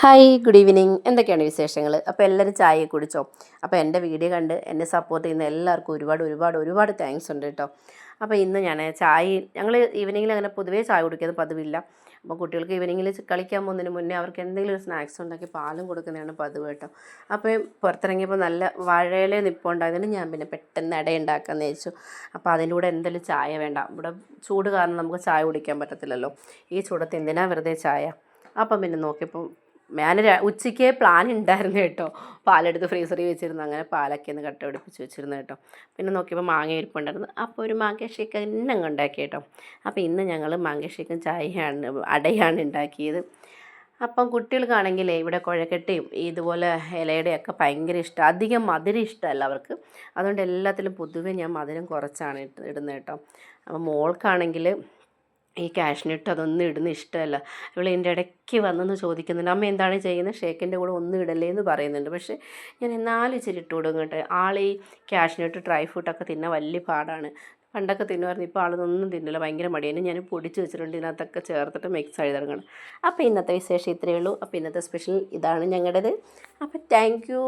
Hi good evening. എന്തൊക്കെയാണ് വിശേഷങ്ങൾ? അപ്പോൾ എല്ലാവരും ചായ കുടിച്ചോ? അപ്പോൾ എൻ്റെ വീഡിയോ കണ്ട് എന്നെ സപ്പോർട്ട് ചെയ്യുന്ന എല്ലാവർക്കും ഒരുപാട് താങ്ക്സ് ഉണ്ട് കേട്ടോ. അപ്പോൾ ഇന്ന് ഞാൻ ഞങ്ങൾ ഈവനിങ്ങിൽ അങ്ങനെ പൊതുവേ ചായ കുടിക്കുന്നത് പതിവില്ല. അപ്പോൾ കുട്ടികൾക്ക് ഈവനിങ്ങിൽ കളിക്കാൻ പോകുന്നതിന് മുന്നേ അവർക്ക് എന്തെങ്കിലും ഒരു സ്നാക്സ് ഉണ്ടാക്കി പാലും കൊടുക്കുന്നതാണ് പതിവ് കേട്ടോ. അപ്പോൾ പുറത്തിറങ്ങിയപ്പോൾ നല്ല വാഴയില നിൽപ്പുണ്ടായതിന് ഞാൻ പിന്നെ പെട്ടെന്ന് ഇട ഉണ്ടാക്കാമെന്ന് വെച്ചു. അപ്പോൾ അതിൻ്റെ കൂടെ എന്തെങ്കിലും ചായ വേണ്ട, ഇവിടെ ചൂട് കാരണം നമുക്ക് ചായ കുടിക്കാൻ പറ്റത്തില്ലല്ലോ. ഈ ചൂടത്ത് എന്തിനാ വെറുതെ ചായ? അപ്പം പിന്നെ നോക്കിയപ്പോൾ ഞാൻ ഉച്ചയ്ക്ക് പ്ലാൻ ഉണ്ടായിരുന്നു കേട്ടോ, പാലെടുത്ത് ഫ്രീസറിൽ വെച്ചിരുന്നു. അങ്ങനെ പാലൊക്കെ ഒന്ന് കട്ട പിടിപ്പിച്ച് വെച്ചിരുന്നു കേട്ടോ. പിന്നെ നോക്കിയപ്പോൾ മാങ്ങ ഇരിപ്പുണ്ടായിരുന്നു. അപ്പോൾ ഒരു മാങ്ങ ഷേക്ക് തന്നെ അങ്ങ് ഉണ്ടാക്കി കേട്ടോ. അപ്പോൾ ഇന്ന് ഞങ്ങൾ മാങ്ങ ഷേക്കും ചായയാണ് അടയാണ് ഉണ്ടാക്കിയത്. അപ്പം കുട്ടികൾക്കാണെങ്കിൽ ഇവിടെ കുഴക്കട്ടയും ഇതുപോലെ ഇലയുടെയൊക്കെ ഭയങ്കര ഇഷ്ടം. അധികം മധുരം ഇഷ്ടമല്ല അവർക്ക്. അതുകൊണ്ട് എല്ലാത്തിലും പൊതുവെ ഞാൻ മധുരം കുറച്ചാണ് ഇടുന്നത് കേട്ടോ. അപ്പം മോൾക്കാണെങ്കിൽ ഈ കാഷ്നട്ട് അതൊന്നും ഇടുന്ന ഇഷ്ടമല്ല. ഇവൾ എൻ്റെ ഇടയ്ക്ക് വന്നെന്ന് ചോദിക്കുന്നുണ്ട്, അമ്മ എന്താണ് ചെയ്യുന്നത്, ഷേക്കിൻ്റെ കൂടെ ഒന്നും ഇടല്ലേ എന്ന് പറയുന്നുണ്ട്. പക്ഷേ ഞാൻ എന്നാലും ഇച്ചിരി ഇട്ട് കൊടുക്കും കേട്ടോ. ആൾ ഈ കാഷ്നട്ട് ഡ്രൈ ഫ്രൂട്ടൊക്കെ തിന്നാൻ വലിയ പാടാണ്. പണ്ടൊക്കെ തിന്നുമായിരുന്നു, ഇപ്പോൾ ആളൊന്നും തിന്നില്ല, ഭയങ്കര മടിയാണ്. ഞാൻ പൊടിച്ച് വെച്ചിട്ടുണ്ട്, ഇതിനകത്തൊക്കെ ചേർത്തിട്ട് മിക്സ് ആയി തുടങ്ങണം. അപ്പോൾ ഇന്നത്തെ വിശേഷം ഇത്രയേ ഉള്ളൂ. അപ്പോൾ ഇന്നത്തെ സ്പെഷ്യൽ ഇതാണ് ഞങ്ങളുടേത്. അപ്പോൾ താങ്ക് യു.